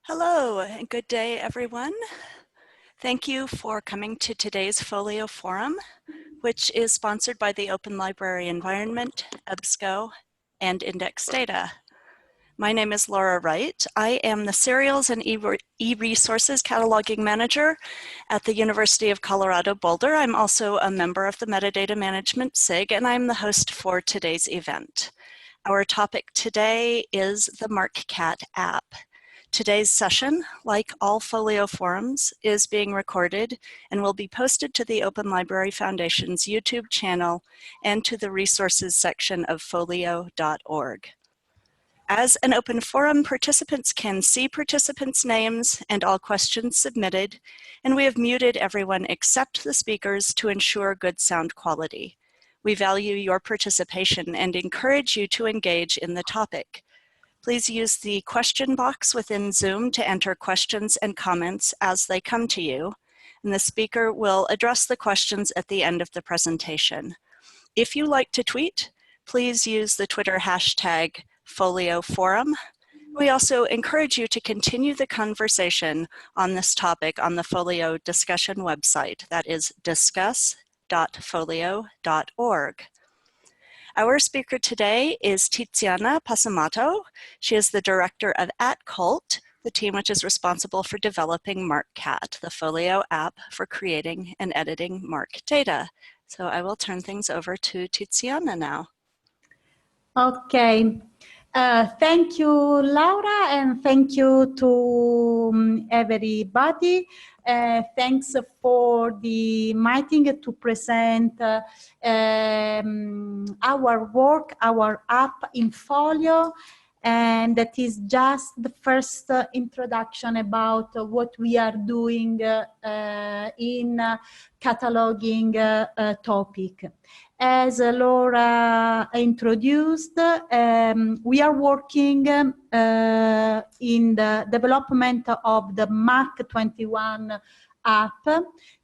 Hello and good day, everyone. Thank you for coming to today's FOLIO Forum, which is sponsored by the Open Library Environment, EBSCO, and Index Data. My name is Laura Wright. I am the Serials and E-Resources Cataloging Manager at the University of Colorado Boulder. I'm also a member of the Metadata Management SIG, and I'm the host for today's event. Our topic today is the MARCcat app. Today's session, like all FOLIO forums, is being recorded and will be posted to the Open Library Foundation's YouTube channel and to the resources section of folio.org. As an open forum, participants can see participants' names and all questions submitted, and we have muted everyone except the speakers to ensure good sound quality. We value your participation and encourage you to engage in the topic. Please use the question box within Zoom to enter questions and comments as they come to you, and the speaker will address the questions at the end of the presentation. If you like to tweet, please use the Twitter hashtag FolioForum. We also encourage you to continue the conversation on this topic on the FOLIO discussion website, that is discuss.folio.org. Our speaker today is Tiziana Possemato. She is the director of @Cult, the team which is responsible for developing MARCcat, the FOLIO app for creating and editing MARC data. So I will turn things over to Tiziana now. Okay. Thank you, Laura, and thank you to everybody. Thanks for the inviting to present our work, our app in FOLIO, and that is just the first introduction about what we are doing in cataloging topic. As Laura introduced, we are working in the development of the MARC21 app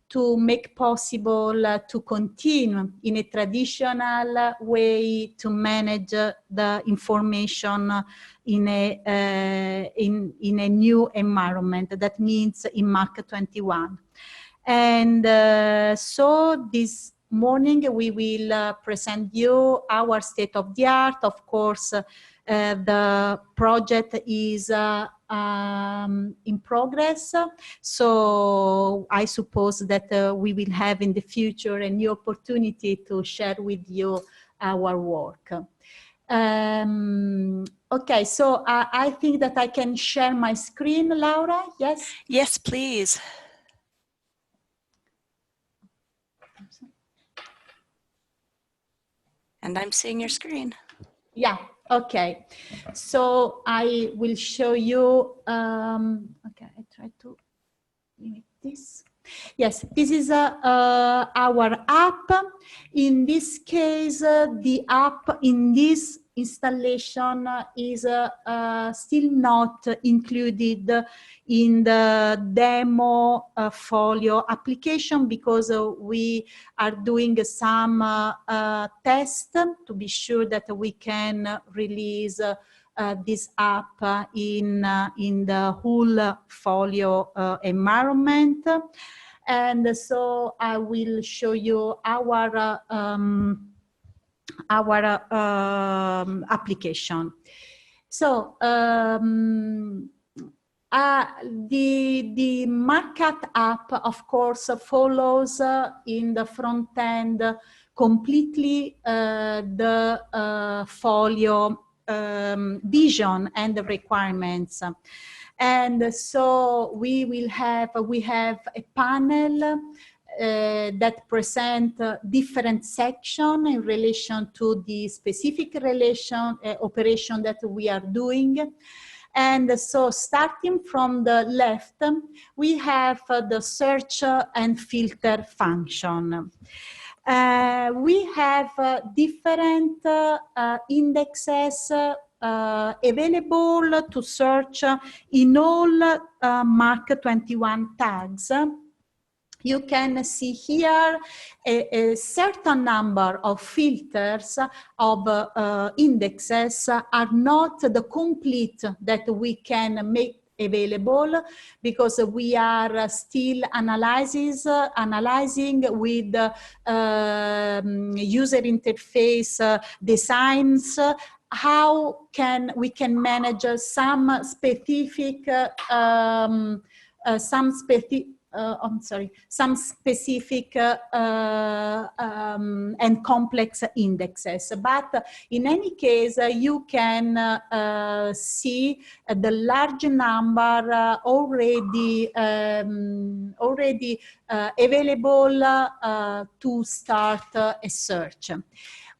to make possible to continue in a traditional way to manage the information in a new environment. That means in MARC21. And so this morning we will present you our state of the art. Of course, the project is in progress, so I suppose that we will have in the future a new opportunity to share with you our work. Okay, so I think that I can share my screen, Laura, yes? Yes, please. And I'm seeing your screen. Yeah, okay. So I will show you, okay, I try to limit this. Yes, this is our app. In this case, the app in this installation is still not included in the demo FOLIO application because we are doing some tests to be sure that we can release this app in the whole FOLIO environment. And so I will show you our application. So the MARCcat app, of course, follows in the front end completely the FOLIO vision and the requirements. And so we have a panel that present different sections in relation to the specific operation that we are doing. And so starting from the left, we have the search and filter function. We have different indexes available to search in all MARC21 tags. You can see here a certain number of filters of indexes are not the complete that we can make available because we are still analyzing with user interface designs how we can manage some specific some specific and complex indexes. But in any case, you can see the large number already available to start a search.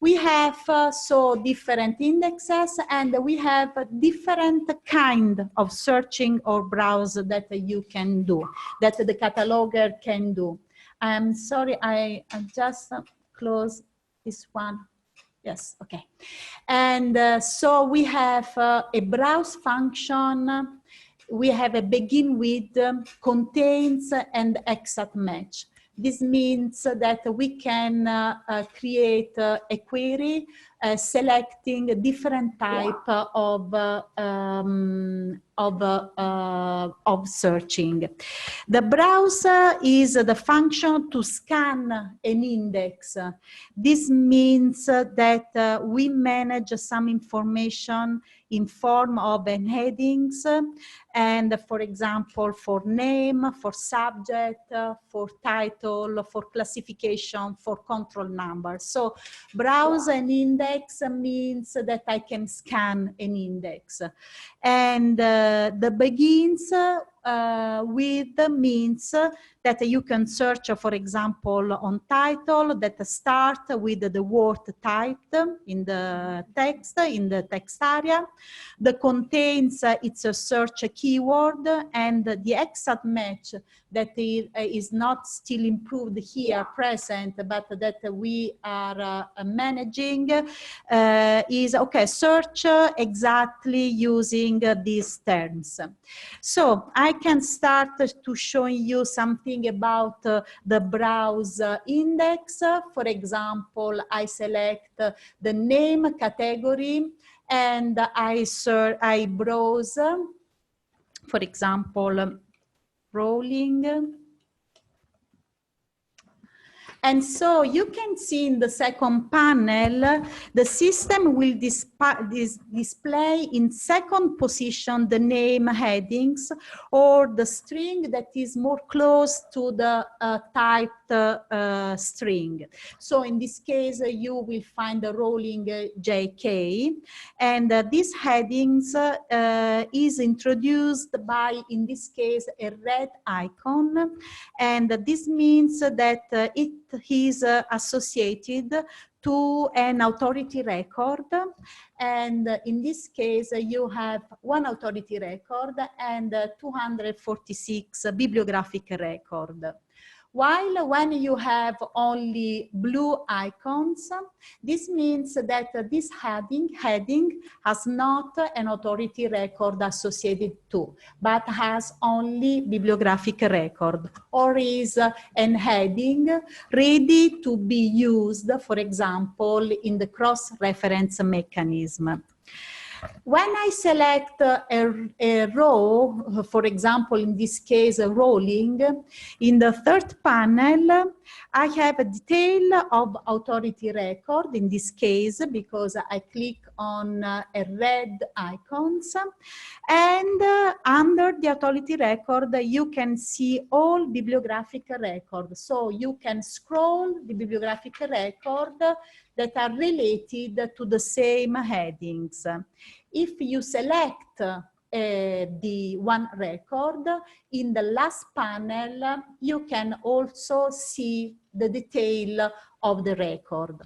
We have so different indexes, and we have a different kind of searching or browse that you can do, that the cataloger can do. I'm sorry, I just close this one. Yes, okay. And so we have a browse function. We have a begin with, contains, and exact match. This means that we can create a query selecting a different type of searching. The browser is the function to scan an index. This means that we manage some information in form of headings, and for example, for name, for subject, for title, for classification, for control number. So browse an index means that I can scan an index. And the begins with means that you can search, for example, on title that start with the word typed in the text area. The contains, it's a search keyword, and the exact match that is not still improved here present, but that we are managing is, okay, search exactly using these terms. So I can start to show you something about the browse index. For example, I select the name category and I browse, for example, rolling. And so you can see in the second panel, the system will display in second position the name headings or the string that is more close to the typed string. So in this case, you will find the rolling JK, and these headings is introduced by, in this case, a red icon, and this means that it is associated to an authority record, and in this case you have one authority record and 246 bibliographic record. While when you have only blue icons, this means that this heading has not an authority record associated to, but has only bibliographic record, or is an heading ready to be used, for example, in the cross-reference mechanism. When I select a row, for example, in this case, a rolling, in the third panel, I have a detail of authority record, in this case, because I click on a red icons. And under the authority record, you can see all bibliographic records. So you can scroll the bibliographic record that are related to the same headings. If you select the one record, in the last panel, you can also see the detail of the record.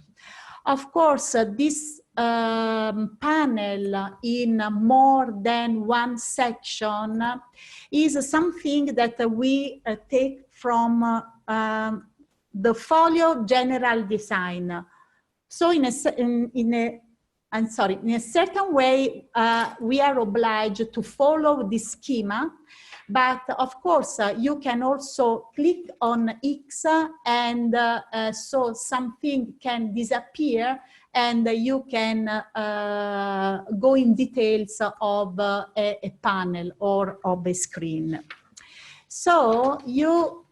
Of course, this panel in more than one section is something that we take from the FOLIO general design. So in a certain way, we are obliged to follow this schema, but of course, you can also click on X and so something can disappear and you can go in details of a panel or of a screen. So you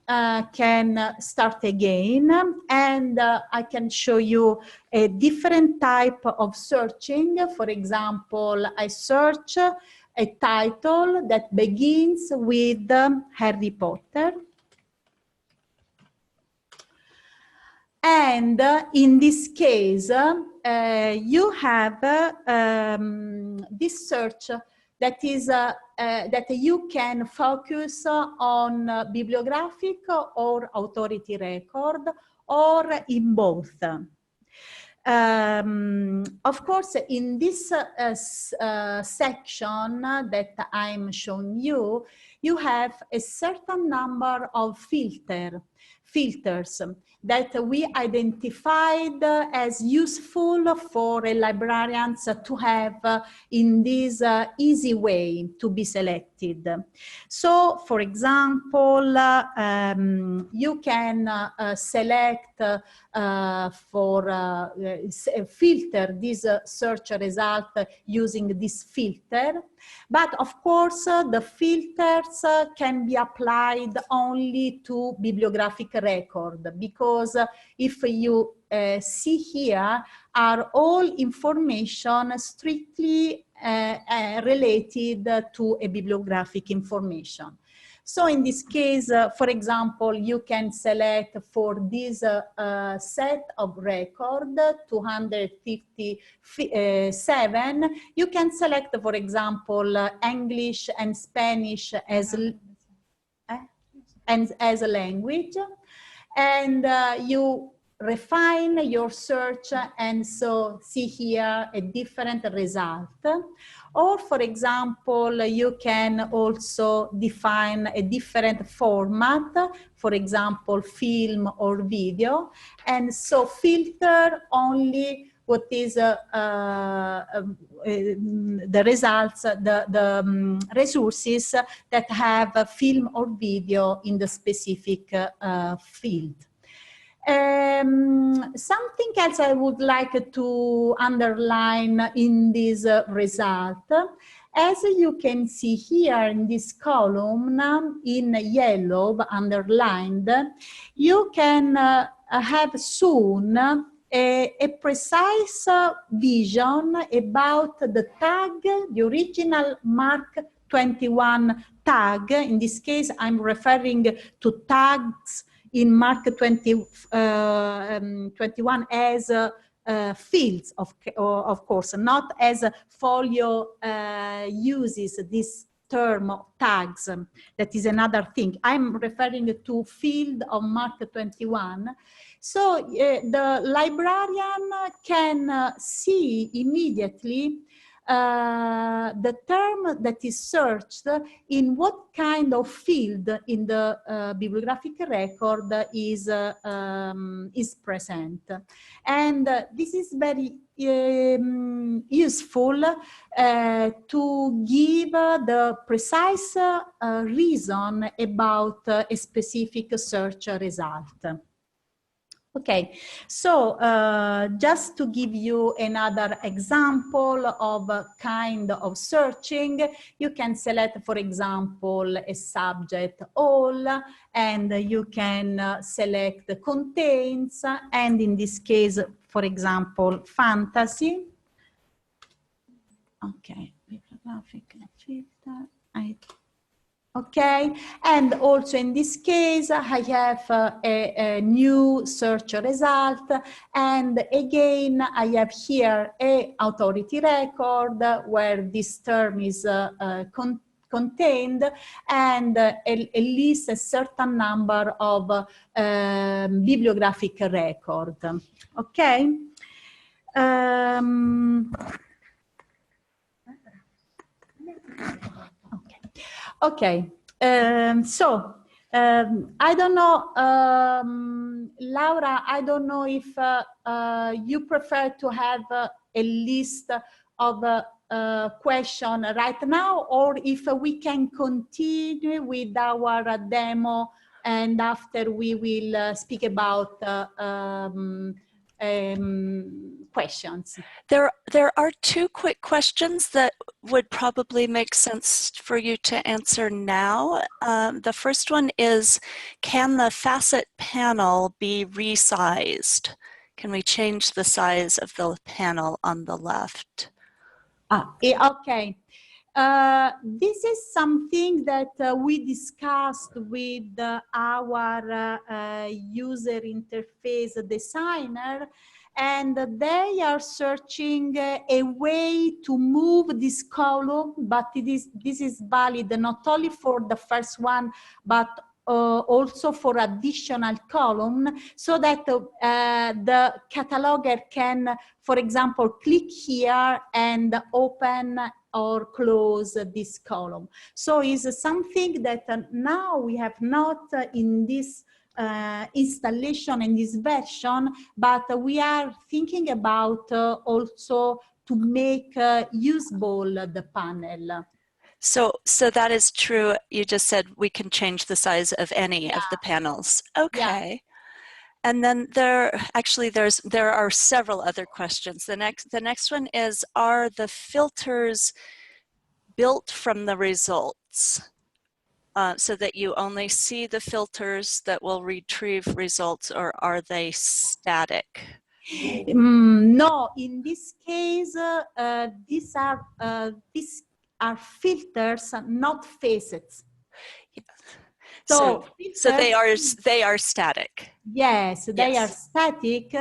can start again, and I can show you a different type of searching. For example, I search a title that begins with Harry Potter. And in this case, you have this search that is that you can focus on bibliographic or authority record, or in both. Of course, in this section that I'm showing you, you have a certain number of filters that we identified as useful for a librarians to have in this easy way to be selected. So, for example, you can select filter this search result using this filter. But of course, the filters can be applied only to bibliographic record, because if you see here are all information strictly related to a bibliographic information. So in this case, for example, you can select for this set of record, 257, you can select, for example, English and Spanish as a language, and you refine your search and so see here a different result. Or for example, you can also define a different format, for example, film or video, and so filter only what is the results, the resources that have a film or video in the specific field. Something else I would like to underline in this result, as you can see here in this column in yellow underlined, you can have soon a precise vision about the tag, the original MARC 21 tag. In this case, I'm referring to tags in MARC 21 as fields, of course, not as FOLIO uses this term of tags. That is another thing. I'm referring to field of MARC 21. So the librarian can see immediately the term that is searched in what kind of field in the bibliographic record is present. And this is very useful to give the precise reason about a specific search result. Okay, so just to give you another example of a kind of searching, you can select, for example, a subject all, and you can select contains, and in this case, for example, fantasy. Okay, bibliographic filter. Okay, and also in this case, I have a new search result, and again, I have here a authority record where this term is contained, and at least a certain number of bibliographic record. Okay. Okay, so I don't know, Laura, I don't know if you prefer to have a list of questions right now, or if we can continue with our demo, and after we will speak about questions. There are two quick questions that would probably make sense for you to answer now. The first one is, can the facet panel be resized? Can we change the size of the panel on the left? Okay. This is something that we discussed with our user interface designer, and they are searching a way to move this column, but this is valid not only for the first one, but also for additional column, so that the cataloger can, for example, click here and open or close this column. So it's something that now we have not in this installation in this version, but we are thinking about also to make usable the panel. So that is true. You just said we can change the size of any of the panels. Okay. Yeah. And then there are several other questions. The next one is, are the filters built from the results so that you only see the filters that will retrieve results, or are they static? No, in this case, these are filters, not facets. Yeah. So they are static. Yes, they are static,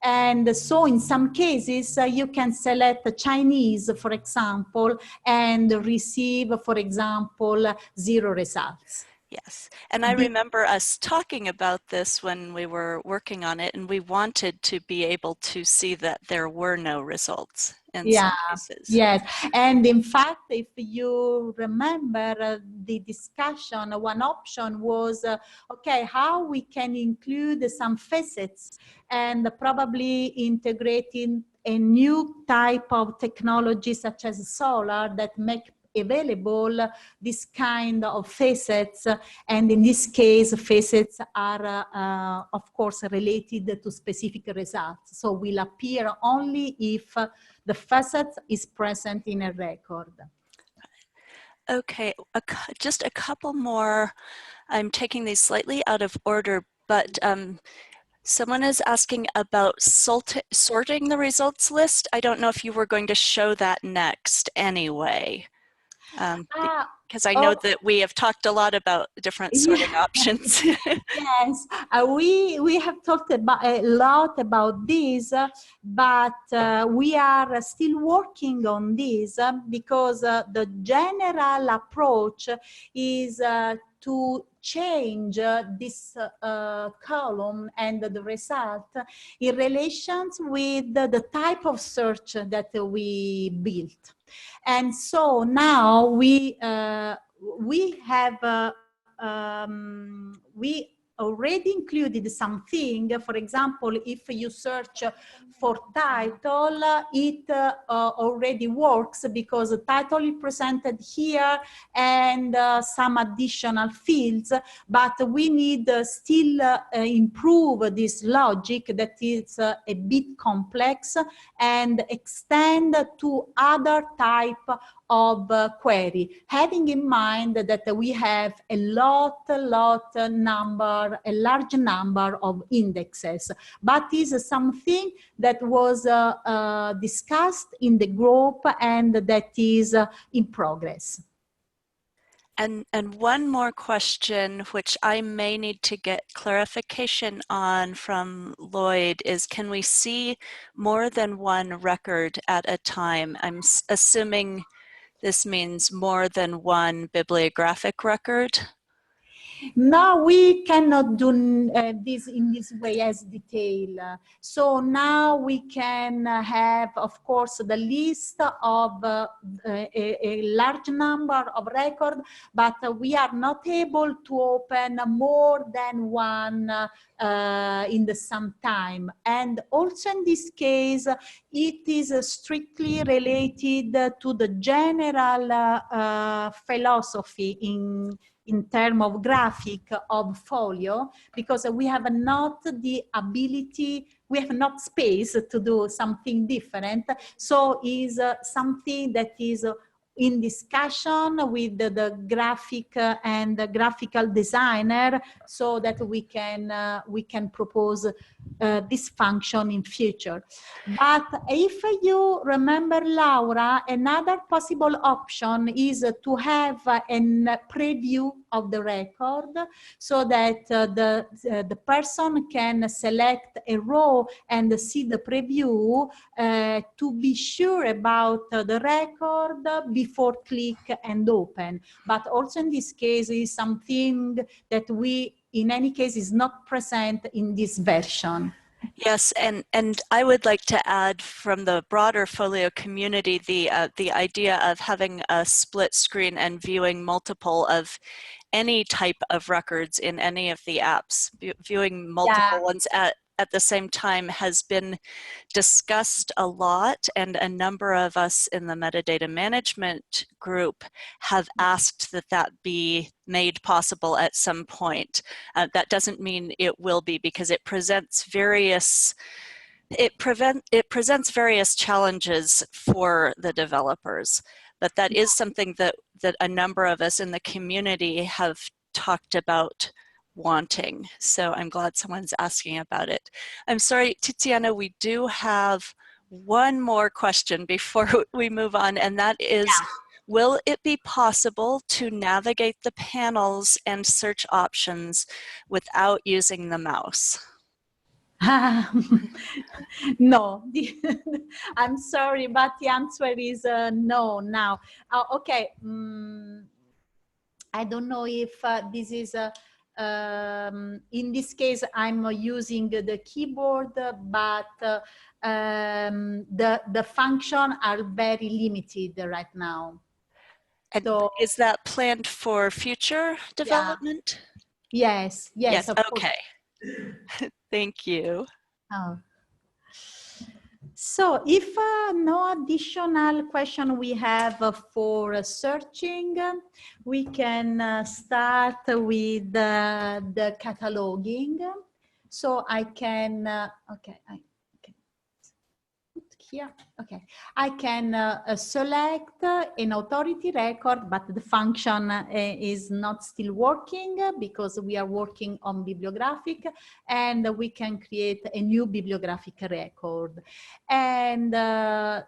and so in some cases you can select Chinese, for example, and receive, for example, 0 results. Yes, and I remember us talking about this when we were working on it, and we wanted to be able to see that there were no results in some cases. Yes, and in fact, if you remember the discussion, one option was, okay, how we can include some facets and probably integrating a new type of technology such as solar that make available this kind of facets, and in this case facets are of course related to specific results, so will appear only if the facet is present in a record. Okay, just a couple more. I'm taking these slightly out of order, but someone is asking about sorting the results list. I don't know if you were going to show that next anyway. Because I know that we have talked a lot about different sorting options. Yes, we have talked about a lot about this, but we are still working on this because the general approach is to change this column and the result in relations with the type of search that we built. And so now we already included something. For example, if you search for title, it already works because the title is presented here and some additional fields, but we need still improve this logic that is a bit complex and extend to other type of query, having in mind that we have a large number of indexes, but is something that was discussed in the group and that is in progress. And one more question, which I may need to get clarification on from Lloyd, is can we see more than one record at a time? I'm assuming this means more than one bibliographic record. Now we cannot do this in this way as detail. So now we can have, of course, the list of a large number of records, but we are not able to open more than one in the same time. And also in this case, it is strictly related to the general philosophy in in terms of graphic of folio, because we have not the ability, we have not space to do something different. So is something that is in discussion with the graphic and the graphical designer, so that we can propose this function in future. But if you remember, Laura, another possible option is to have a preview of the record, so that the person can select a row and see the preview to be sure about the record before click and open. But also in this case is something that we, in any case, is not present in this version. Yes, and I would like to add from the broader Folio community the idea of having a split screen and viewing multiple of any type of records in any of the apps. Viewing multiple ones at the same time has been discussed a lot, and a number of us in the metadata management group have asked that that be made possible at some point. That doesn't mean it will be, because it presents various various challenges for the developers. But that is something that a number of us in the community have talked about wanting. So I'm glad someone's asking about it. I'm sorry, Tiziana, we do have one more question before we move on, and that is, will it be possible to navigate the panels and search options without using the mouse? No, I'm sorry, but the answer is no now. Okay, I don't know if this is in this case I'm using the keyboard, but the function are very limited right now. And so, is that planned for future development? Yes, Yes, of okay. Thank you. Oh. So if no additional question we have for searching, we can start with the cataloging. So I can, okay, here, okay. I can select an authority record, but the function is not still working because we are working on bibliographic, and we can create a new bibliographic record. And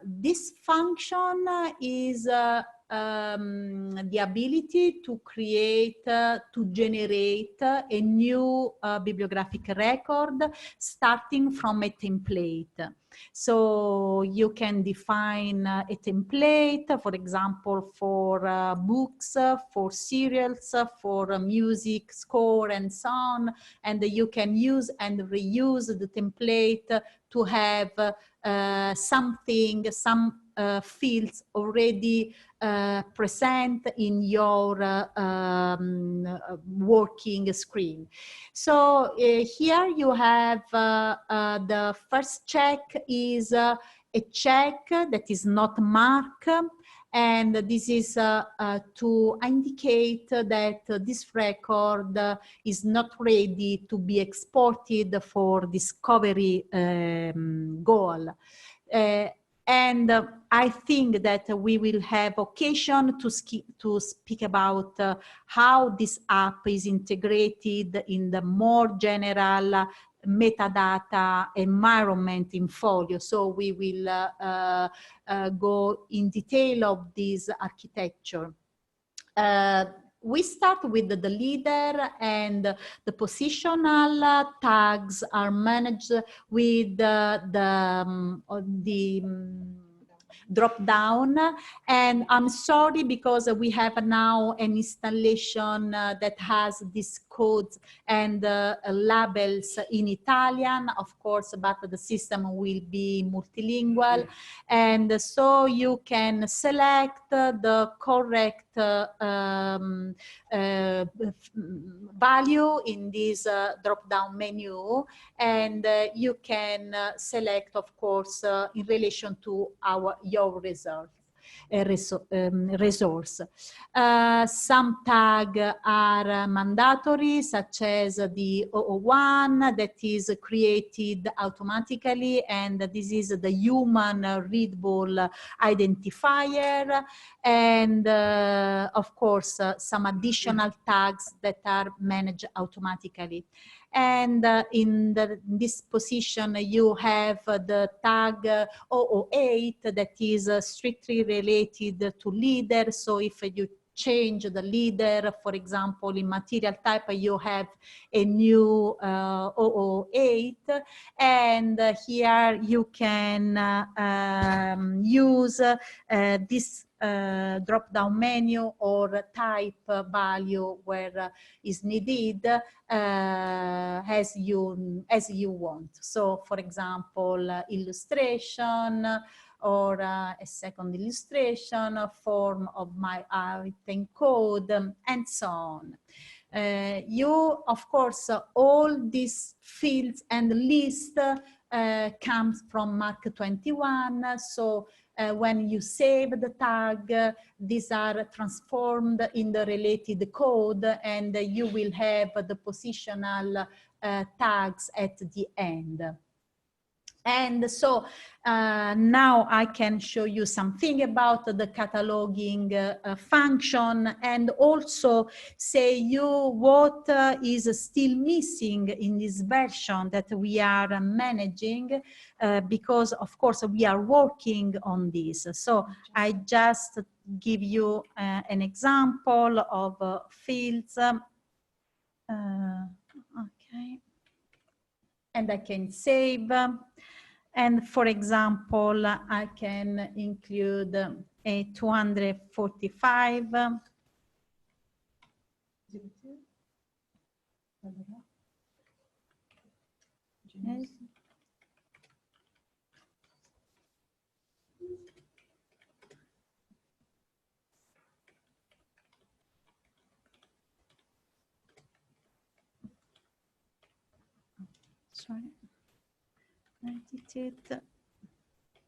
this function is the ability to create, to generate a new bibliographic record starting from a template. So you can define a template, for example, for books, for serials, for music, score, and so on. And you can use and reuse the template to have something, some fields already present in your working screen. So here you have the first check is a check that is not MARC, and this is to indicate that this record is not ready to be exported for discovery goal. And I think that we will have occasion to speak about how this app is integrated in the more general metadata environment in Folio. So we will go in detail of this architecture. We start with the leader, and the positional tags are managed with the drop down. And I'm sorry, because we have now an installation that has these codes and labels in Italian, of course, but the system will be multilingual. And so you can select the correct value in this drop-down menu, and you can select, of course, in relation to your result. resource. Some tags are mandatory, such as the 001 that is created automatically, and this is the human readable identifier, and of course some additional tags that are managed automatically. And in this position you have the tag 008 that is strictly related to leader. So if you change the leader, for example, in material type, you have a new 008, and here you can use this drop-down menu or type value where is needed as you want. So, for example, illustration, or a second illustration, a form of my item code, and so on. You, of course, all these fields and lists comes from MARC 21. So when you save the tag, these are transformed in the related code, and you will have the positional tags at the end. And so now I can show you something about the cataloging function, and also say you what is still missing in this version that we are managing, because of course we are working on this. So I just give you an example of fields. Okay. And I can save. And for example, I can include a 245. Yes. Sorry. Edited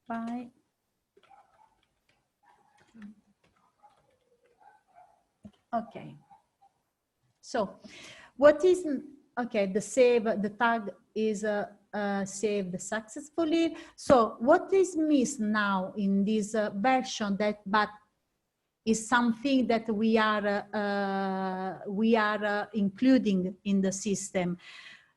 by okay. So what is okay? The tag is saved successfully. So what is missed now in this version but is something that we are including in the system.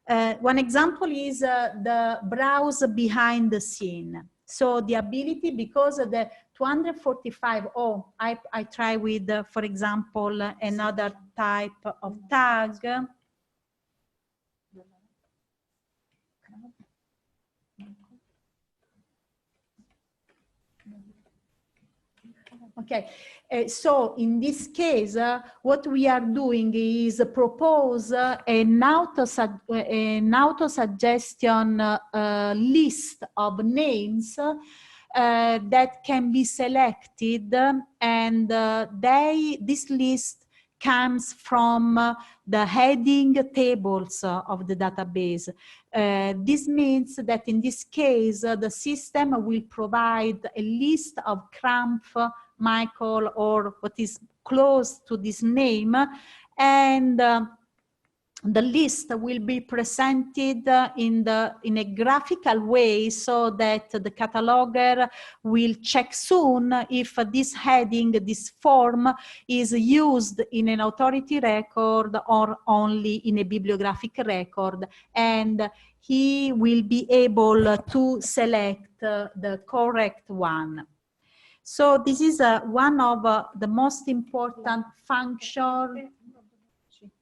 One example is the browse behind the scene. So the ability, because of the 245, I try with, for example, another type of tag. Okay, so in this case, what we are doing is propose an auto-suggestion list of names that can be selected, and this list comes from the heading tables of the database. This means that in this case, the system will provide a list of Krampf, Michael, or what is close to this name, and the list will be presented in a graphical way, so that the cataloger will check soon if this heading, this form, is used in an authority record or only in a bibliographic record, and he will be able to select the correct one. So this is one of the most important function,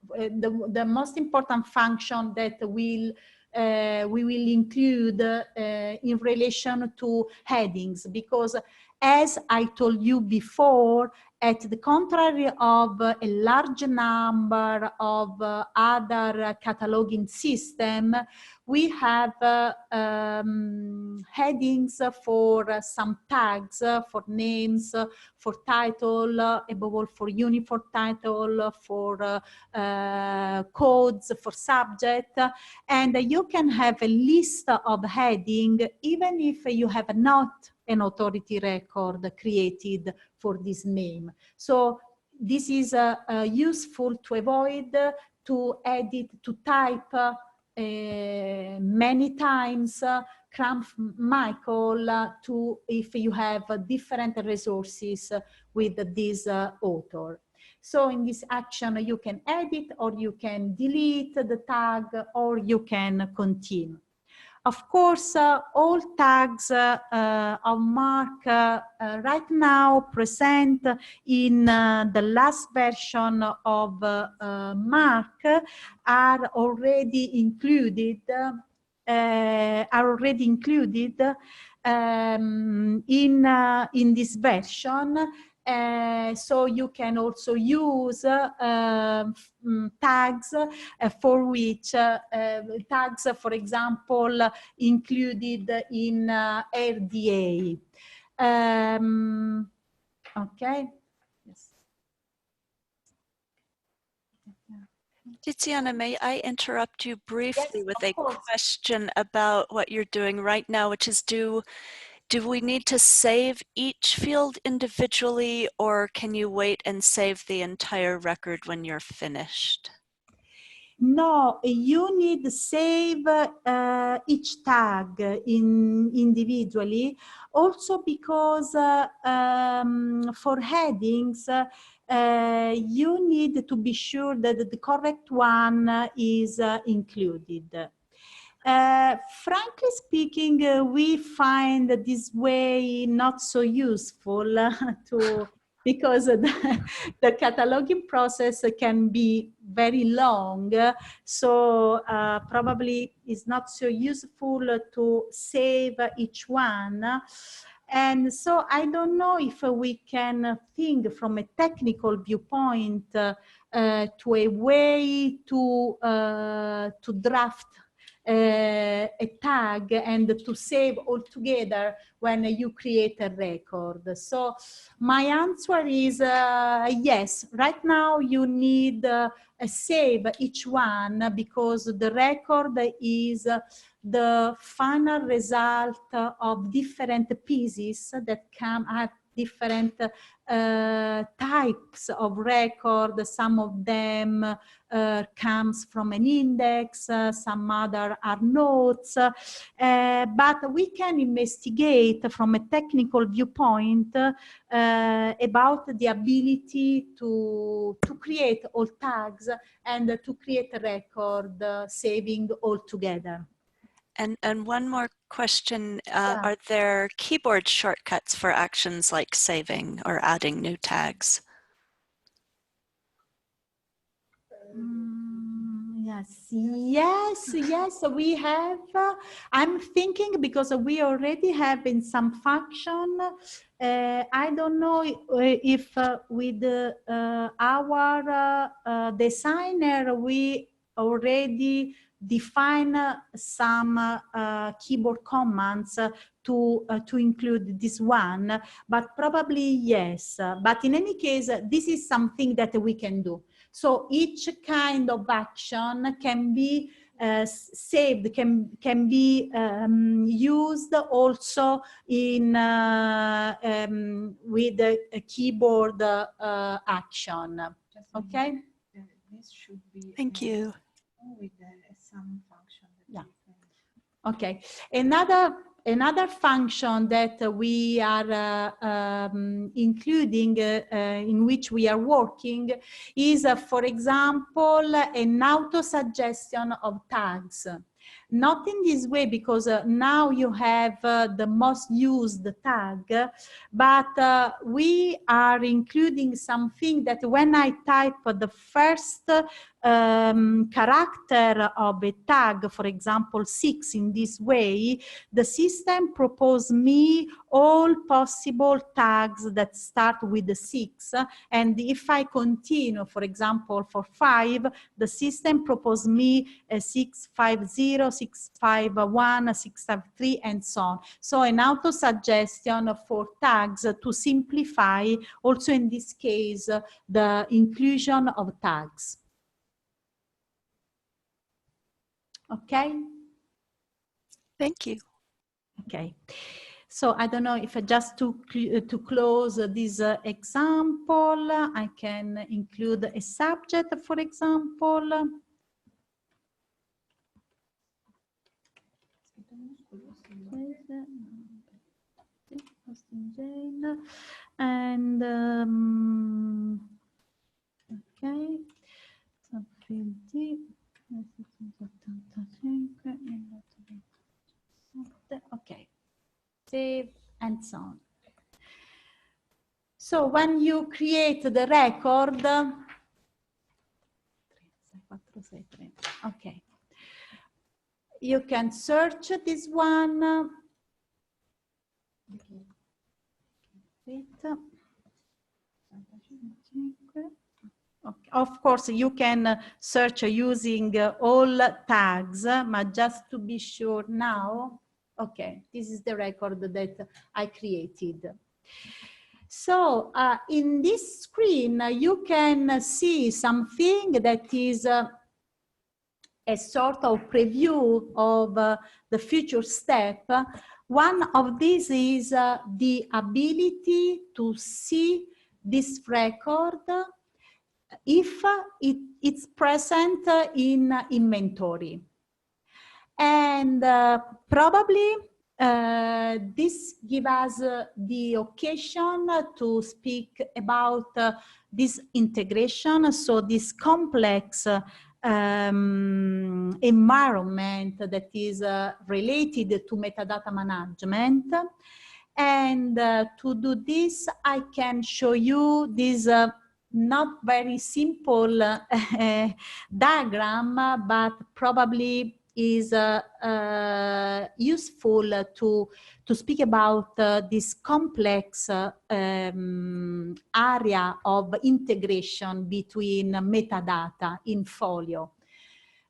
the most important function that we will include in relation to headings, because as I told you before, at the contrary of a large number of other cataloging systems, we have headings for some tags, for names, for title, above all for uniform title, for codes, for subject, and you can have a list of heading even if you have not an authority record created for this name. So this is useful to avoid to edit, to type many times Michael to if you have different resources with this author. So in this action, you can edit or you can delete the tag or you can continue. Of course, all tags of MARC right now present in the last version of MARC are already included. In this version. So you can also use tags for which tags, for example, included in RDA. Okay. Yes. Tiziana, may I interrupt you briefly Yes, with of a course. question about what you're doing right now, which is do we need to save each field individually, or can you wait and save the entire record when you're finished? No, you need to save each tag individually, also because for headings, you need to be sure that the correct one is included. Frankly speaking, we find this way not so useful because the cataloging process can be very long, so probably it's not so useful to save each one. And so I don't know if we can think from a technical viewpoint to a way to draft a tag and to save all together when you create a record. So my answer is yes. Right now you need save each one because the record is the final result of different pieces that come at different types of record. Some of them comes from an index, some other are notes, but we can investigate from a technical viewpoint about the ability to create all tags and to create a record saving all together. And one more question, Yeah. are there keyboard shortcuts for actions like saving or adding new tags? Yes, we have. I'm thinking because we already have in some function. I don't know if with our designer we already define some keyboard commands to include this one, but probably yes. But in any case, this is something that we can do. So each kind of action can be saved, can be used also in with a keyboard action. Okay. This should be. Thank you. With some function. Yeah. Okay. Another function that we are including, in which we are working, is, for example, an auto-suggestion of tags. Not in this way, because now you have the most used tag, but we are including something that when I type the first character of a tag, for example 6, in this way, the system proposes me all possible tags that start with the 6, and if I continue, for example for 5, the system proposes me a 650, 651, 653, and so on. So an auto suggestion for tags to simplify also in this case the inclusion of tags. Okay. Thank you. Okay. So I don't know if just to close this example, I can include a subject, for example. And okay, okay, save and so on. So when you create the record, okay, you can search this one. Okay. Of course, you can search using all tags, but just to be sure now, okay, this is the record that I created. So in this screen, you can see something that is a sort of preview of the future step. One of these is the ability to see this record if it's present in inventory. And probably this gives us the occasion to speak about this integration, so this complex environment that is related to metadata management. And to do this, I can show you this not very simple diagram, but probably is useful to speak about this complex area of integration between metadata in FOLIO.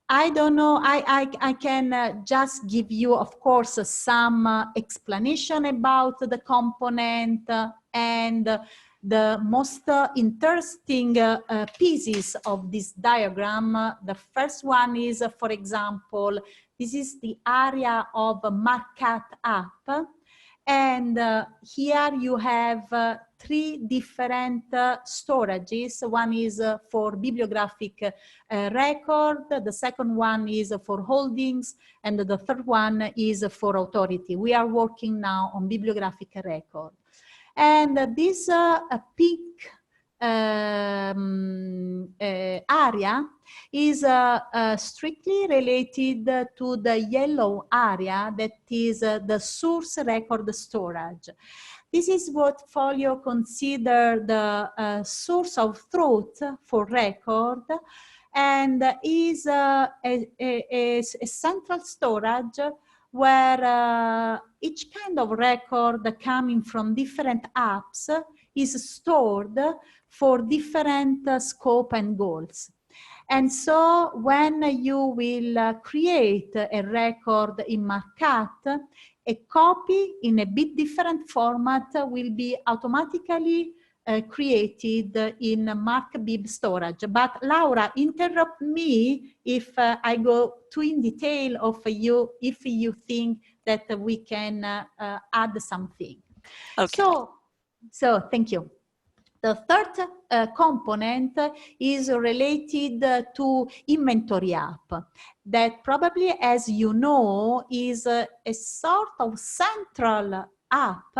I don't know, I can just give you, of course, some explanation about the component and the most interesting pieces of this diagram. The first one is, for example, this is the area of MARCcat App. And here you have 3 different storages. One is for bibliographic record, the second one is for holdings, and the third one is for authority. We are working now on bibliographic record. And this pink area is strictly related to the yellow area that is the source record storage. This is what FOLIO consider the source of truth for record, and is a central storage where each kind of record coming from different apps is stored for different scope and goals. And so when you will create a record in MARCcat, a copy in a bit different format will be automatically created in MARCbib storage. But Laura, interrupt me if I go too in detail of you, if you think that we can add something. Okay. So thank you. The third component is related to inventory app, that probably, as you know, is a sort of central app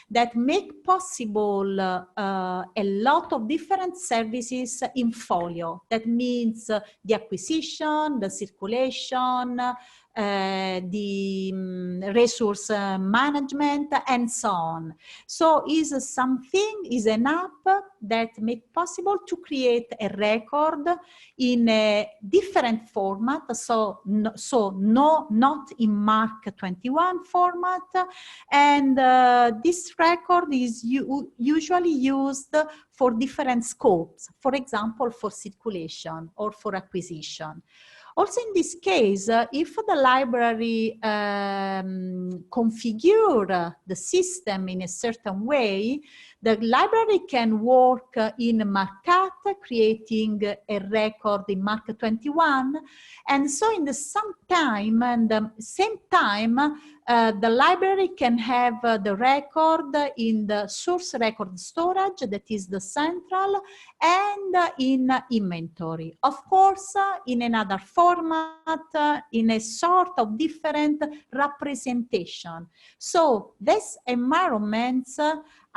that make possible a lot of different services in FOLIO. That means the acquisition, the circulation, the resource management, and so on. So is an app that make possible to create a record in a different format, not in MARC 21 format, and this record is usually used for different scopes, for example, for circulation or for acquisition. Also in this case, if the library configure the system in a certain way, the library can work in MARCcat, creating a record in MARC 21, and so in the same time, the library can have the record in the source record storage, that is the central, and in inventory. Of course, in another format, in a sort of different representation. So these environments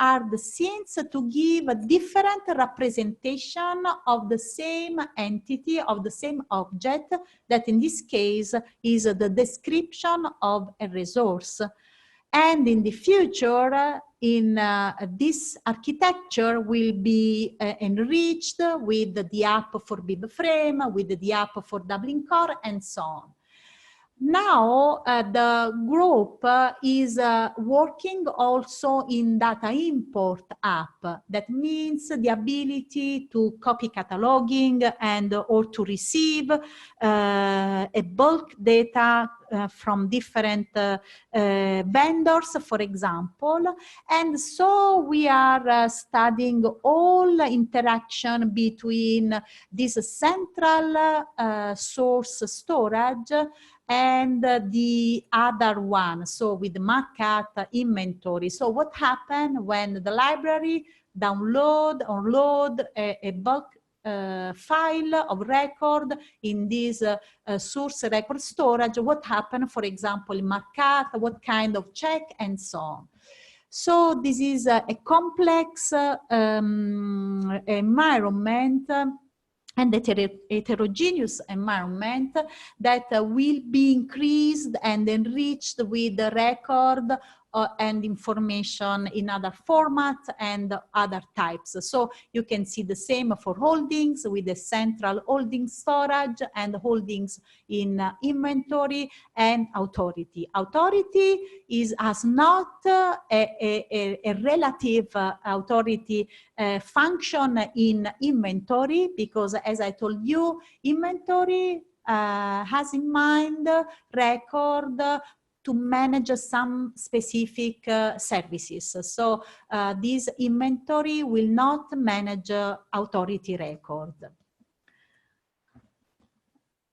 are the scenes to give a different representation of the same entity, of the same object, that in this case is the description of a resource. And in the future, in this architecture will be enriched with the app for BibFrame, with the app for Dublin Core, and so on. Now, the group is working also in data import app. That means the ability to copy cataloging and or to receive a bulk data from different vendors, for example. And so we are studying all interaction between this central source storage and the other one, so with MARCcat inventory. So what happens when the library download or load a bulk file of record in this source record storage? What happens, for example, in MARCcat, what kind of check, and so on. So this is a complex environment and heterogeneous environment that will be increased and enriched with the record and information in other formats and other types. So you can see the same for holdings with the central holding storage and holdings in inventory and authority. Authority has not a relative authority function in inventory, because as I told you, inventory has in mind record to manage some specific services. So this inventory will not manage authority record.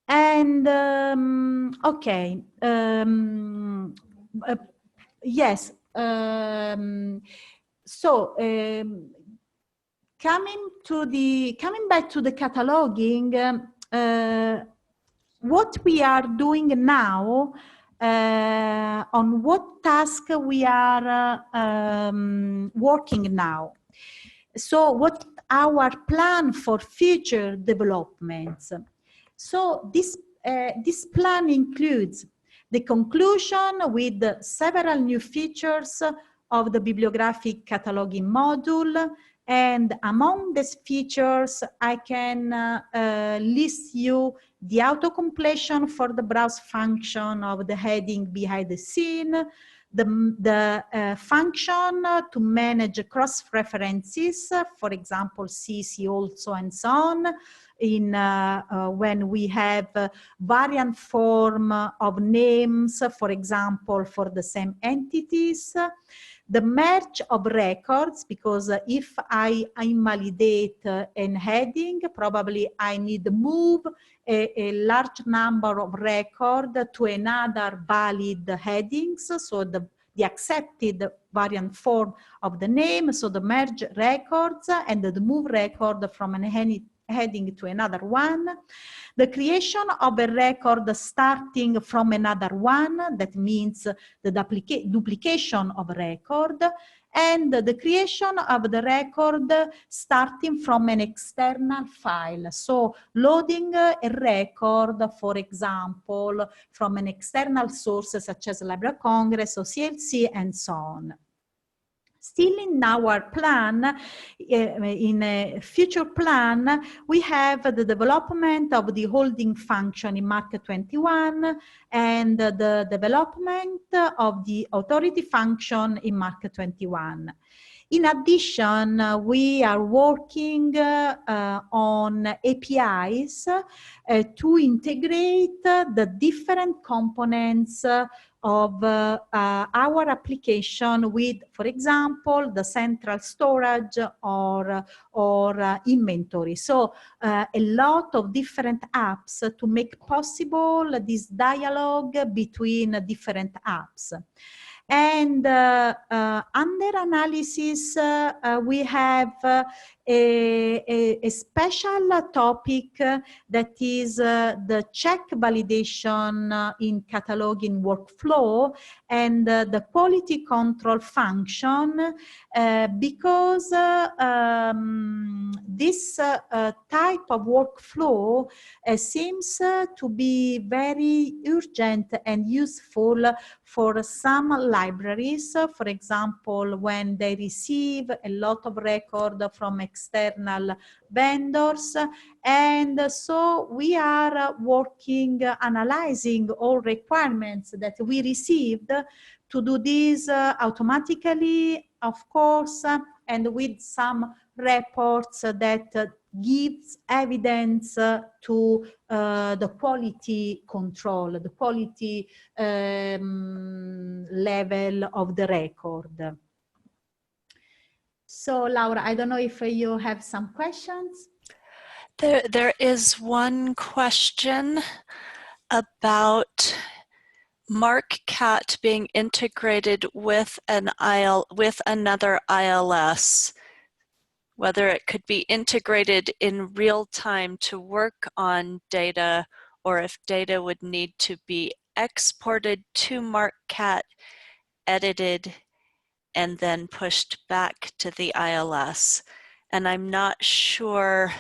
And okay, yes. Coming back to the cataloging, what we are doing now, on what task we are working now. So what our plan for future developments. So this plan includes the conclusion with several new features of the bibliographic cataloging module. And among these features, I can list you the auto-completion for the browse function of the heading behind the scene, the function to manage cross-references, for example, see also, and so on, in when we have variant form of names, for example, for the same entities. The merge of records, because if I invalidate an heading, probably I need to move a large number of records to another valid headings, so the accepted variant form of the name, so the merge records and the move record from an heading to another one. The creation of a record starting from another one, that means the duplication of a record, and the creation of the record starting from an external file. So loading a record, for example, from an external source such as Library of Congress or CLC, and so on. Still in our plan, in a future plan, we have the development of the holding function in MARC 21 and the development of the authority function in MARC 21. In addition, we are working on APIs to integrate the different components of our application with, for example, the central storage or inventory. So a lot of different apps to make possible this dialogue between different apps. And under analysis, we have a special topic that is the check validation in cataloging workflow and the quality control function, because this type of workflow seems to be very urgent and useful for some libraries, for example, when they receive a lot of record from external vendors. And so we are working, analyzing all requirements that we received to do this automatically, of course, and with some reports that gives evidence to the quality control, the quality level of the record. So Laura, I don't know if you have some questions. There is one question about MARCcat being integrated with another ILS, whether it could be integrated in real time to work on data, or if data would need to be exported to MARCcat, edited, and then pushed back to the ILS. And I'm not sure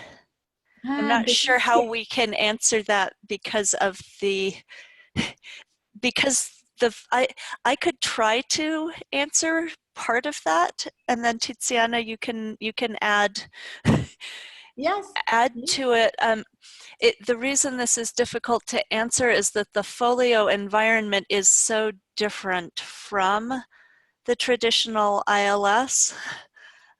how we can answer that because of I could try to answer part of that, and then Tiziana, you can add yes, to it. The reason this is difficult to answer is that the FOLIO environment is so different from the traditional ILS.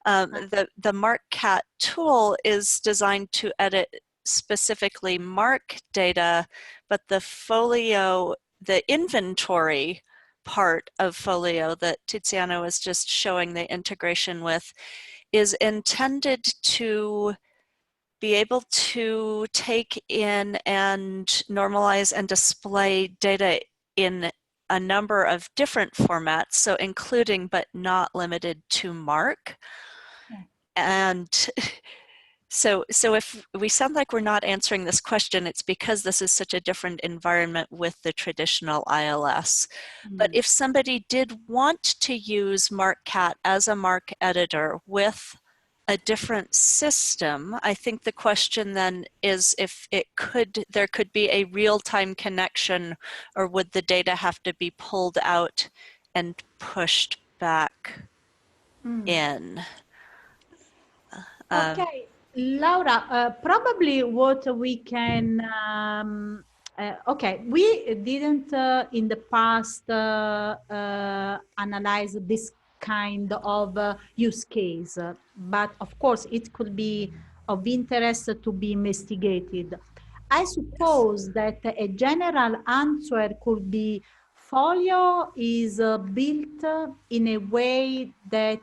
The MARCcat tool is designed to edit specifically MARC data, but the FOLIO, the inventory part of FOLIO that Tiziana was just showing the integration with, is intended to be able to take in and normalize and display data in a number of different formats, so including but not limited to MARC. Yeah. And so if we sound like we're not answering this question, it's because this is such a different environment with the traditional ILS. But if somebody did want to use MARCcat as a MARC editor with a different system, I think the question then is if there could be a real-time connection, or would the data have to be pulled out and pushed back in? Okay, Laura, probably what we can, okay, we didn't in the past analyze this kind of use case, but of course it could be of interest to be investigated. I suppose that a general answer could be FOLIO is built in a way that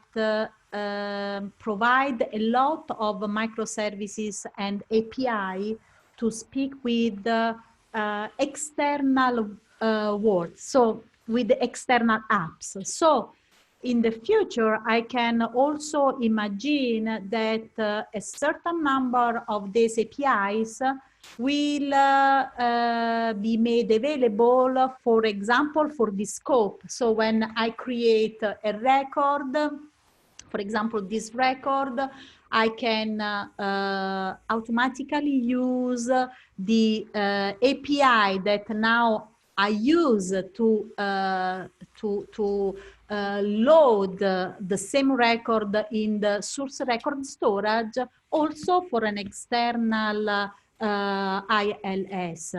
provide a lot of microservices and API to speak with external worlds, so with external apps. So in the future, I can also imagine that a certain number of these APIs will be made available, for example, for the scope. So when I create a record, for example, this record, I can automatically use the API that now I use to load the same record in the source record storage, also for an external ILS,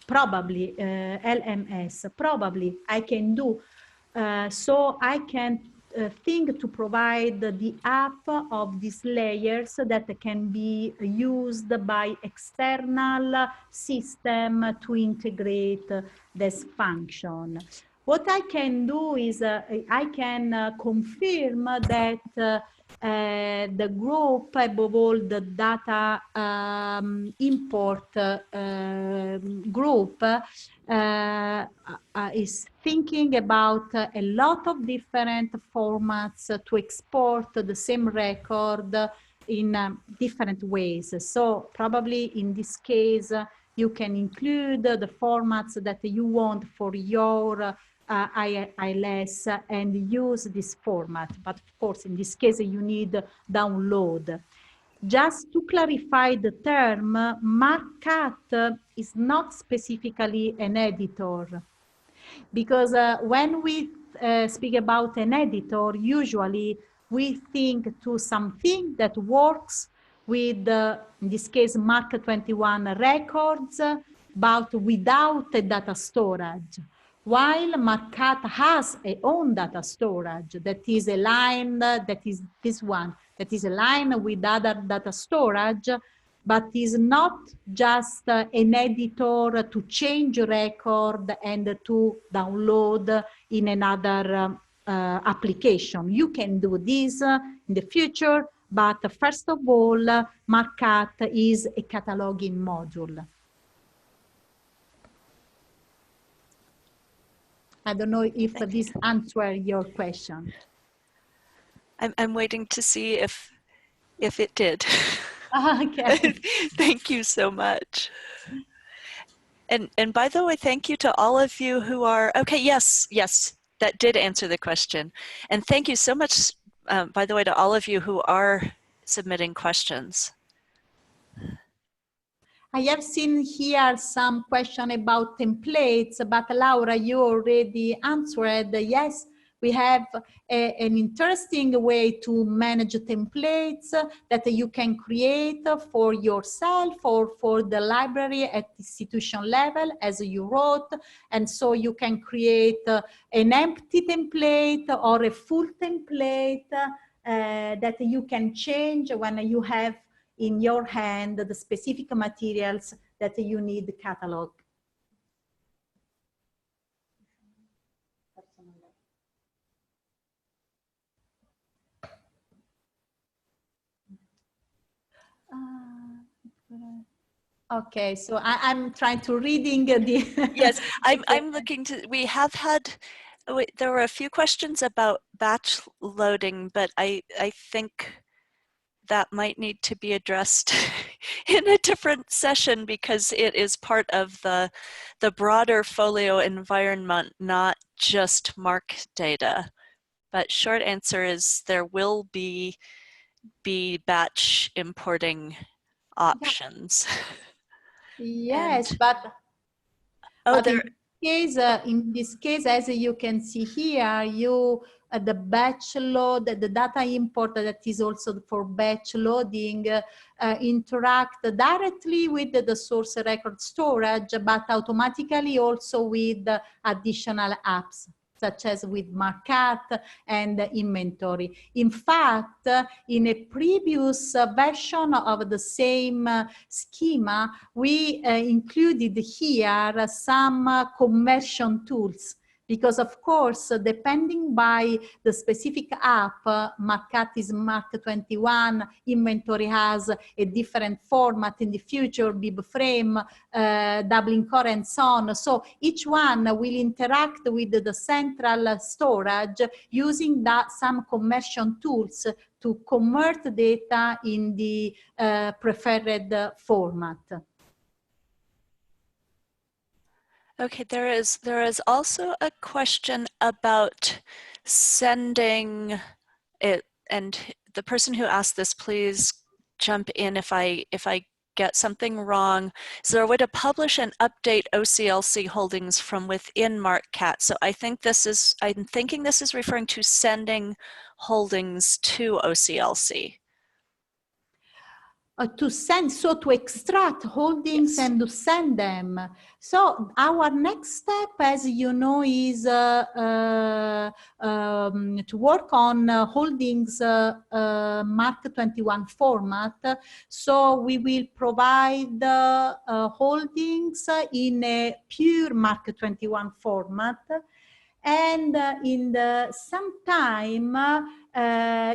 probably LMS, probably I can do. So I can think to provide the app of these layers that can be used by external system to integrate this function. What I can do is I can confirm that the group, above all the data import group, is thinking about a lot of different formats to export the same record in different ways. So probably in this case, you can include the formats that you want for your ILS and use this format. But of course, in this case, you need download. Just to clarify the term, MARCcat is not specifically an editor, because when we speak about an editor, usually we think to something that works with, in this case, MARC 21 records, but without a data storage. While MARCcat has a own data storage that is aligned, that is this one, that is aligned with other data storage, but is not just an editor to change record and to download in another application. You can do this in the future, but first of all, MARCcat is a cataloging module. I don't know if this answers your question. I'm waiting to see if it did. Okay. Thank you so much. And by the way, thank you to all of you who are, okay, yes, that did answer the question. And thank you so much, by the way, to all of you who are submitting questions. I have seen here some question about templates, but Laura, you already answered. Yes, we have an interesting way to manage templates that you can create for yourself or for the library at institution level, as you wrote. And so you can create an empty template or a full template that you can change when you have in your hand the specific materials that you need catalog. Okay, so I'm trying to reading the. Yes, I'm looking to, we have had, there were a few questions about batch loading, but I think that might need to be addressed in a different session because it is part of the broader folio environment, not just MARC data. But short answer is there will be batch importing options. Yes, And, but, oh, but in this case, as you can see here, you the batch load, the data import that is also for batch loading, interact directly with the source record storage, but automatically also with additional apps, such as with MARCcat and inventory. In fact, in a previous version of the same schema, we included here some conversion tools. Because of course, depending by the specific app, MARCcat is MARC 21, inventory has a different format in the future, BibFrame, doubling core and so on. So each one will interact with the central storage using some conversion tools to convert data in the preferred format. okay, there is also a question about sending it, and the person who asked this, please jump in if I get something wrong. Is there a way to publish and update OCLC holdings from within MARCcat? So I'm thinking this is referring to sending holdings to OCLC. To send, so to extract holdings, yes, and to send them. So our next step, as you know, is to work on holdings MARC 21 format. So we will provide holdings in a pure MARC 21 format. And in the sometime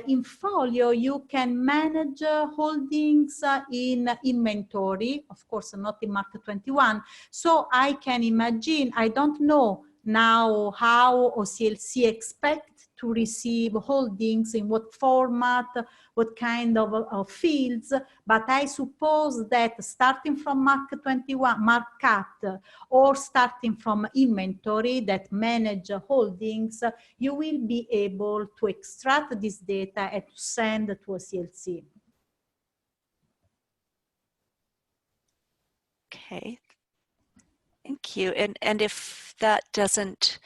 in Folio, you can manage holdings in inventory, of course, not in MARC 21. So I can imagine, I don't know now how OCLC expect to receive holdings, in what format, what kind of fields, but I suppose that starting from MARC 21, MARCcat, or starting from inventory that manage holdings, you will be able to extract this data and to send to OCLC. Okay, thank you. And if that doesn't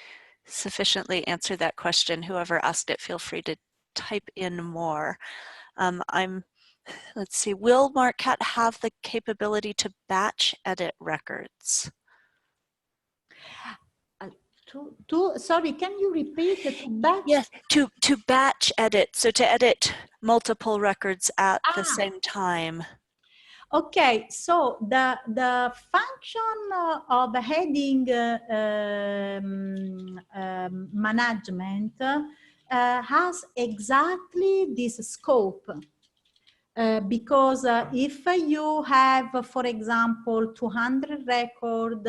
sufficiently answer that question, whoever asked it, feel free to type in more. Let's see, will MARCcat have the capability to batch edit records? Sorry, can you repeat the batch? Yes, to batch edit, so to edit multiple records at the same time. Okay, so the function of heading management has exactly this scope. Because if you have, for example, 200 records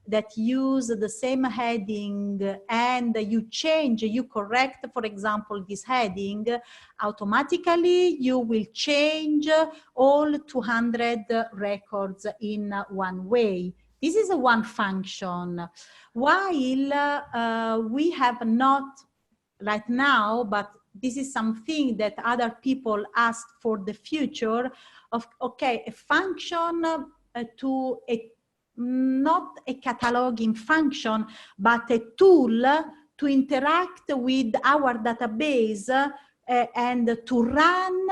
that use the same heading and you correct, for example, this heading, automatically you will change all 200 records in one way. This is one function. While we have not right now, but this is something that other people ask for the future of, okay, a function not a cataloging function, but a tool to interact with our database and to run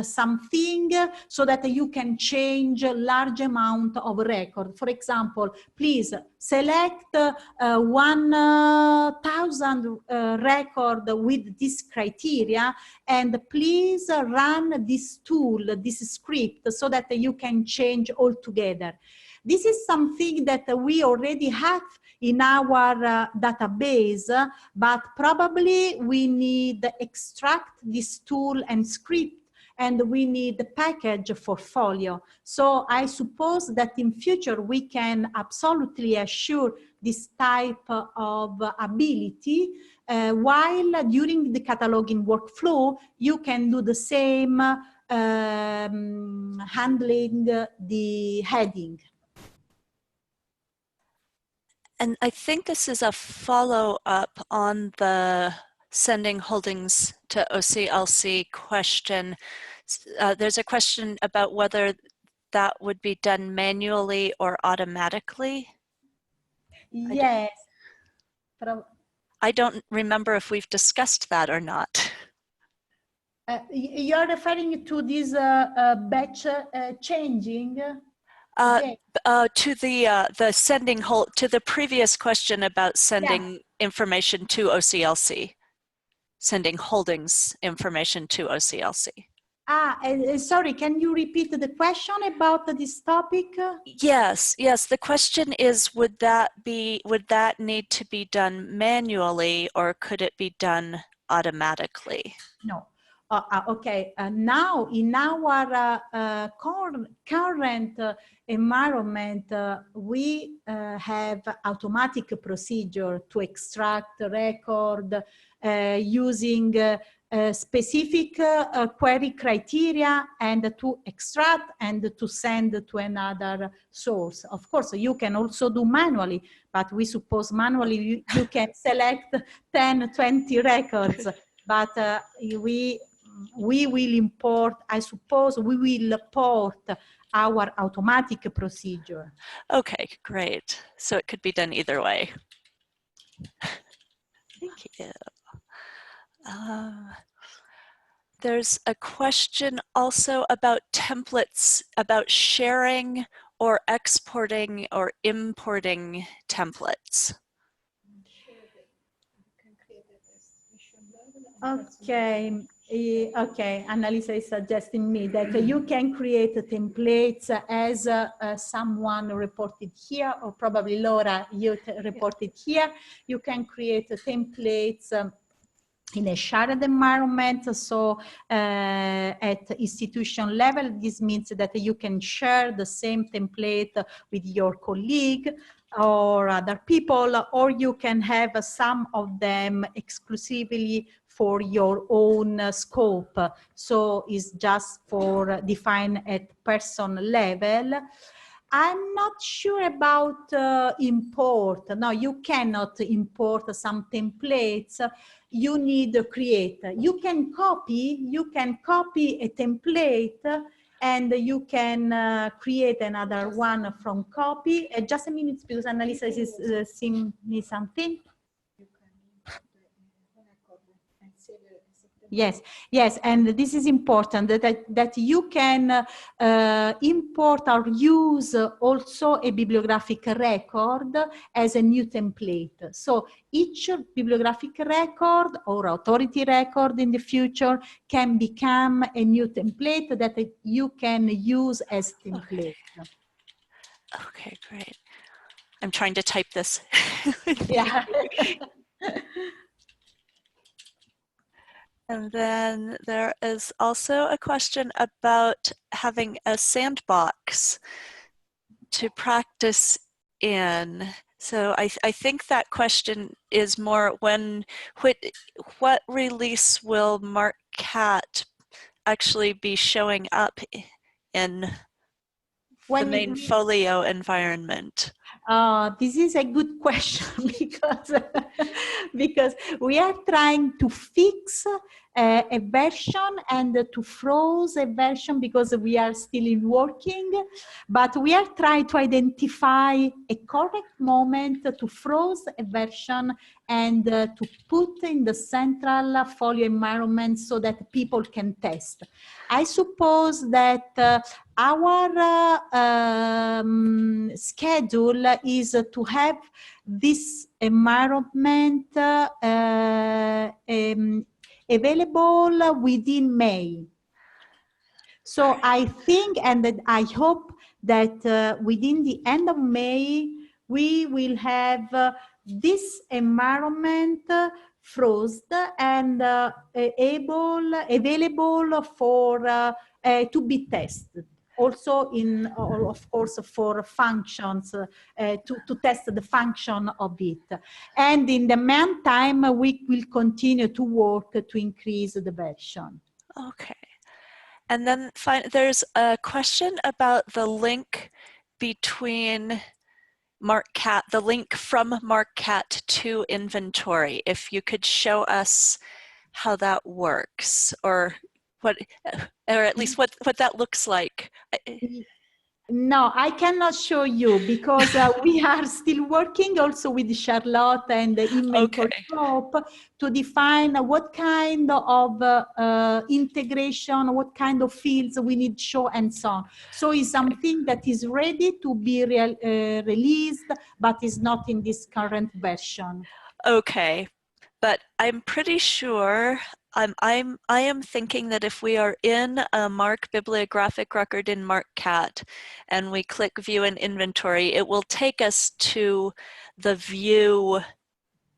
something so that you can change a large amount of record. For example, please select 1,000 record with this criteria, and please run this tool, this script, so that you can change all together. This is something that we already have in our database, but probably we need to extract this tool and script, and we need a package for Folio. So I suppose that in future we can absolutely assure this type of ability, while during the cataloging workflow, you can do the same handling the heading. And I think this is a follow-up on the sending holdings to OCLC question. There's a question about whether that would be done manually or automatically. Yes. I don't remember if we've discussed that or not. You're referring to this batch changing? To the sending to the previous question about sending information to OCLC, sending holdings information to OCLC. Sorry, can you repeat the question about this topic? Yes, the question is, would that need to be done manually, or could it be done automatically? No. Okay, now in our current environment, we have automatic procedure to extract record using specific query criteria, and to extract and to send to another source. Of course, you can also do manually, but we suppose manually you can select 10, 20 records, but we will import, I suppose we will port our automatic procedure. Okay, great. So it could be done either way. Thank you. There's a question also about templates, about sharing or exporting or importing templates. Okay, Okay, Annalisa is suggesting me that you can create templates as someone reported here, or probably Laura, you reported here. You can create templates in a shared environment. So at institution level, this means that you can share the same template with your colleague or other people, or you can have some of them exclusively for your own scope. So it's just for define at person level. I'm not sure about import. No, you cannot import some templates. You need to create. You can copy a template and you can create another one from copy. Just a minute, because Annalisa is seeing me something. You can import the record and save it as a template. Yes, yes, and this is important that you can import or use also a bibliographic record as a new template. So each bibliographic record or authority record in the future can become a new template that you can use as template. Okay, great. I'm trying to type this. Yeah. And then there is also a question about having a sandbox to practice in. So I think that question is more what release will MARCcat actually be showing up in the main folio environment? This is a good question because we are trying to fix a version and to froze a version because we are still in working, but we are trying to identify a correct moment to froze a version and to put in the central folio environment so that people can test. I suppose that our schedule is to have this environment available within May. So I think and that I hope that within the end of May, we will have this environment frozen and available for to be tested. Also in, of course, for functions, to test the function of it. And in the meantime, we will continue to work to increase the version. Okay. And then there's a question about the link between MARCcat, the link from MARCcat to inventory. If you could show us how that works, or at least what that looks like. No, I cannot show you because we are still working also with Charlotte and the inventory scope to define what kind of integration, what kind of fields we need to show and so on. So it's something that is ready to be released, but is not in this current version. Okay, but I'm pretty sure I am thinking that if we are in a MARC bibliographic record in MARCcat and we click view and inventory, it will take us to the view,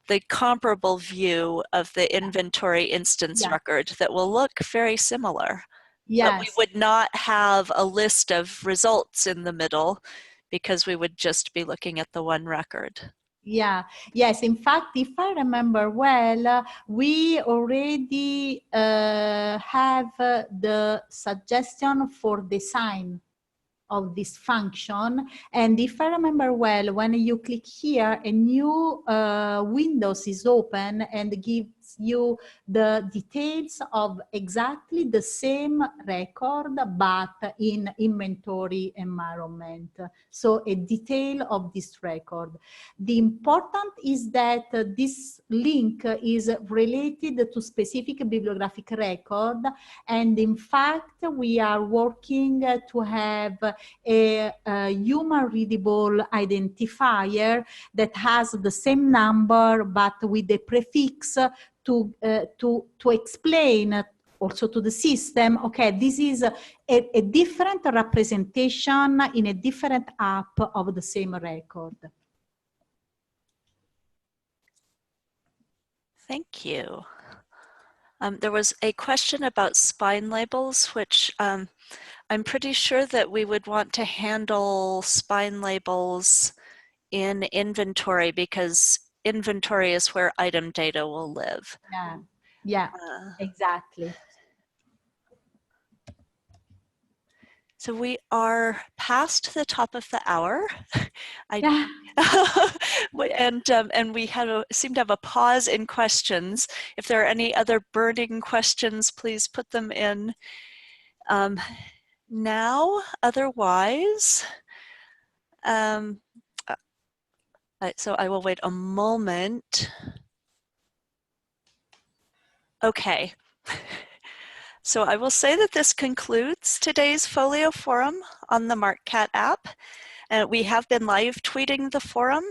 the comparable view of the inventory instance record that will look very similar. Yes. But we would not have a list of results in the middle because we would just be looking at the one record. Yeah, yes. In fact, if I remember well, we already have the suggestion for design of this function. And if I remember well, when you click here, a new Windows is open and gives you the details of exactly the same record, but in inventory environment. So a detail of this record. The important is that this link is related to specific bibliographic record. And in fact, we are working to have a human readable identifier that has the same number but with the prefix to explain also to the system, okay, this is a different representation in a different app of the same record. Thank you. There was a question about spine labels, which I'm pretty sure that we would want to handle spine labels in inventory because inventory is where item data will live. Yeah, exactly. So we are past the top of the hour. Yeah. And we seem to have a pause in questions. If there are any other burning questions, please put them in now. Otherwise, so I will wait a moment. Okay. So I will say that this concludes today's Folio Forum on the MARCcat app. We have been live tweeting the forum.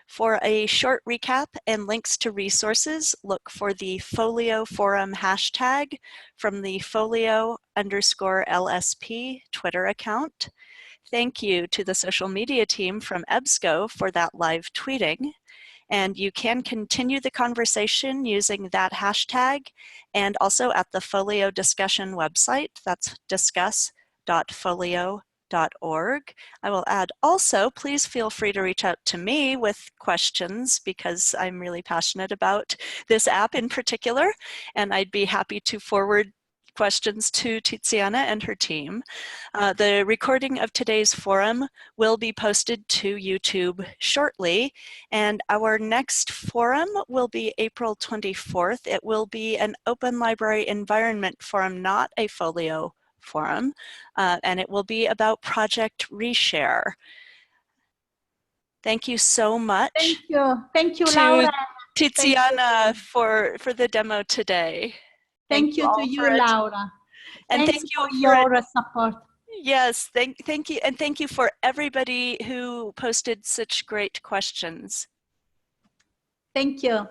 For a short recap and links to resources, look for the Folio Forum hashtag from the folio_LSP Twitter account. Thank you to the social media team from EBSCO for that live tweeting. And you can continue the conversation using that hashtag and also at the Folio discussion website. That's discuss.folio.org. I will add also, please feel free to reach out to me with questions because I'm really passionate about this app in particular, and I'd be happy to forward questions to Tiziana and her team. The recording of today's forum will be posted to YouTube shortly, and our next forum will be April 24th. It will be an open library environment forum, not a Folio forum, and it will be about Project Reshare. Thank you so much. Thank you, to Laura. Tiziana for the demo today. Thank you to you, Laura. And Thanks thank you for your support. Yes, thank you, and thank you for everybody who posted such great questions. Thank you.